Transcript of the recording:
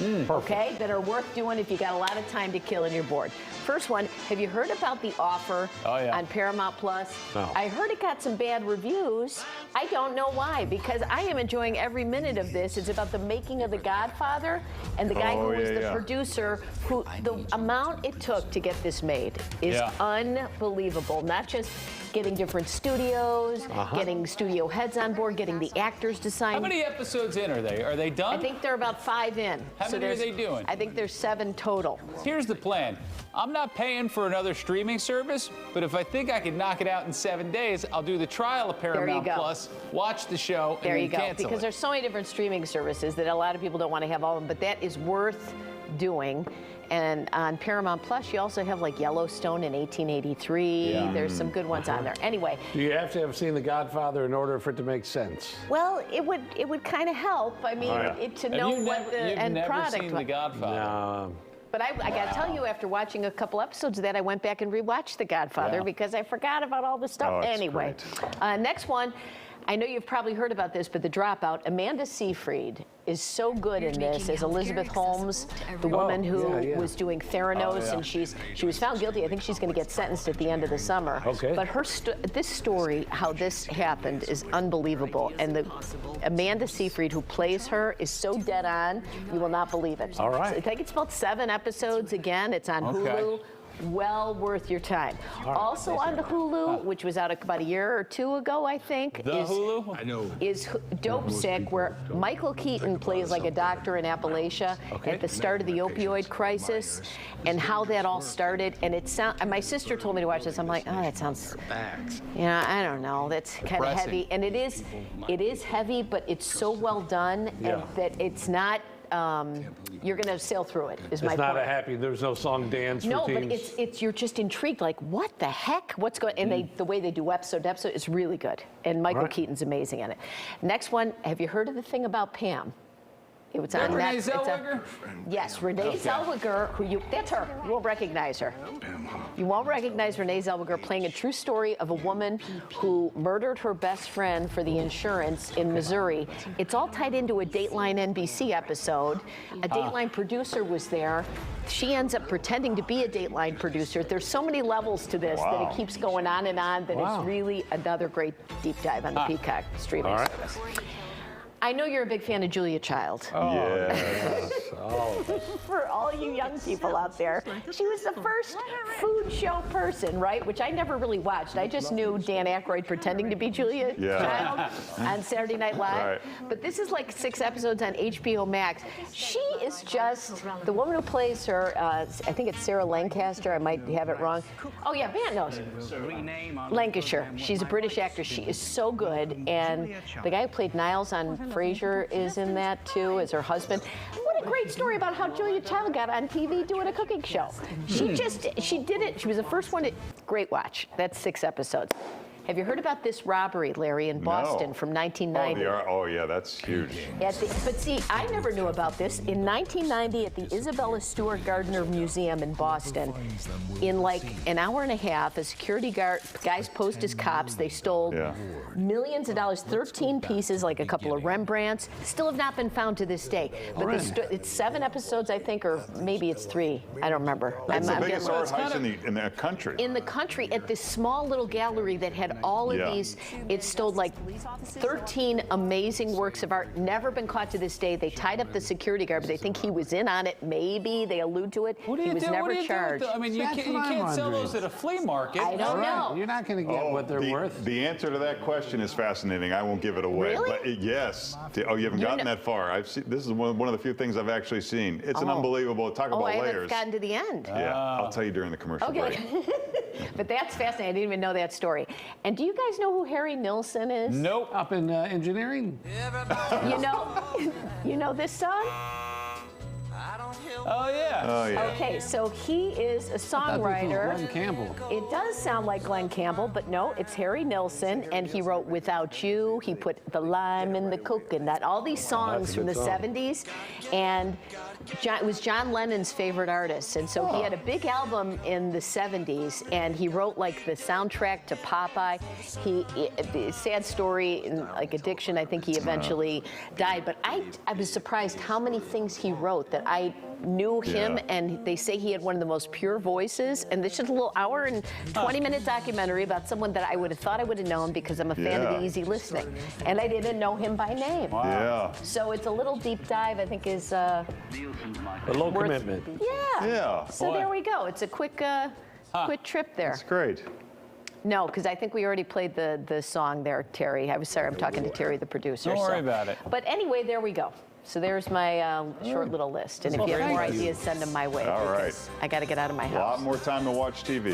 okay, that are worth doing if you got a lot of time to kill and you're bored. First one, have you heard about The Offer on Paramount Plus? No. I heard it got some bad reviews. I don't know why, because I am enjoying every minute of this. It's about the making of The Godfather and the guy who was the producer, who the amount it took to get this made is unbelievable. Not just getting different studios, getting studio heads on board, getting the actors to sign. How many episodes in are they? Are they done? I think they're about 5 in. How many are they doing? I think there's 7 total. Here's the plan. I'm not paying for another streaming service, but if I think I can knock it out in 7 days, I'll do the trial of Paramount Plus, watch the show, and then cancel Because it. there's so many different streaming services that a lot of people don't want to have all of them, but that is worth doing. And on Paramount Plus, you also have like Yellowstone in 1883. There's some good ones on there. Anyway. Do you have to have seen The Godfather in order for it to make sense? Well, it would kind of help. I mean, to know what the end product was. You've never seen The Godfather? No. But I got to tell you, after watching a couple episodes of that, I went back and rewatched The Godfather because I forgot about all the stuff. Anyway, next one. I know you've probably heard about this, but The Dropout. Amanda Seyfried is so good in this as Elizabeth Holmes, the woman who was doing Theranos, and she was found guilty. I think she's going to get sentenced at the end of the summer. Okay. But this story, how this happened, is unbelievable. And the Amanda Seyfried, who plays her, is so dead on, you will not believe it. All right. So I think it's about 7 episodes again. It's on Hulu. Well worth your time. Also on the Hulu, which was out about a year or 2 ago, I think, is Dope Sick, where Michael Keaton plays like a doctor in Appalachia at the start of the opioid crisis, and how that all started. And my sister told me to watch this. I'm like, oh, that sounds, I don't know. That's kind of heavy, and it is heavy, but it's so well done and that it's not. You're going to sail through it, is my point. It's not a happy, there's no song dance routines. No, but it's you're just intrigued, like, what the heck? What's going on? And the way they do episode to episode is really good. And Michael Keaton's amazing in it. Next one, have you heard of The Thing About Pam? It was on Renee Zellweger? Yes, Renee Zellweger, that's her. You won't recognize her. You won't recognize Renee Zellweger playing a true story of a woman who murdered her best friend for the insurance in Missouri. It's all tied into a Dateline NBC episode. A Dateline producer was there. She ends up pretending to be a Dateline producer. There's so many levels to this that it keeps going on and on that it's really another great deep dive on the Peacock streaming service. I know you're a big fan of Julia Child. Yes. For all you young people out there, she was the first food show person, right? Which I never really watched. I just knew Dan Aykroyd pretending to be Julia Child on Saturday Night Live. But this is like 6 episodes on HBO Max. She is just the woman who plays her. I think it's Sarah Lancaster. I might have it wrong. Oh yeah, Van knows. Lancashire. She's a British actress. She is so good, and the guy who played Niles on Frasier is in that too, as her husband. What a great story about how Julia Child got on TV doing a cooking show. She did it. She was the first one. Great watch. That's 6 episodes. Have you heard about this Robbery Larry in Boston from 1990? Oh, yeah, that's huge. But see, I never knew about this. In 1990, at the Isabella Stewart Gardner Museum in Boston, in like an hour and a half, a security guys posed as cops. They stole millions of dollars, 13 pieces, like a couple of Rembrandts. Still have not been found to this day. But it's 7 episodes, I think, or maybe it's 3. I don't remember. That's the biggest art heist in the country. In the country, at this small little gallery that had all of these. It stole like 13 amazing works of art, never been caught to this day. They tied up the security guard, but they think he was in on it. Maybe they allude to it. What do you he was do? never What do you charged. Do I mean, you can't sell those at a flea market. I don't know. You're not going to get what they're worth. The answer to that question is fascinating. I won't give it away. Really? But yes. Oh, you haven't gotten that far. This is one of the few things I've actually seen. It's an unbelievable. Talk about layers. I haven't gotten to the end. Yeah, I'll tell you during the commercial break. But that's fascinating. I didn't even know that story. And do you guys know who Harry Nilsson is? Nope. Up in engineering. You know this song? Oh, yeah. Oh, yeah. Okay, so he is a songwriter. Glenn Campbell. It does sound like Glenn Campbell, but no, it's Harry Nilsson, and he wrote Without You. He put The Lime in the Coconut, all these songs from the 70s. And It was John Lennon's favorite artist, and so he had a big album in the 70s, and he wrote like the soundtrack to Popeye. Sad story, in like addiction, I think he eventually died, but I was surprised how many things he wrote that I knew him, and they say he had one of the most pure voices, and this is a little hour and 20-minute documentary about someone that I would have thought I would have known because I'm a fan of the easy listening, and I didn't know him by name. Wow. Yeah. So it's a little deep dive, I think is A low commitment. Yeah. Yeah. So there we go. It's a quick trip there. That's great. No, because I think we already played the song there, Terry. I was sorry, I'm talking to Terry, the producer. Don't worry about it. But anyway, there we go. So there's my short little list. And if you have more ideas, send them my way. All right. I got to get out of my house. A lot more time to watch TV.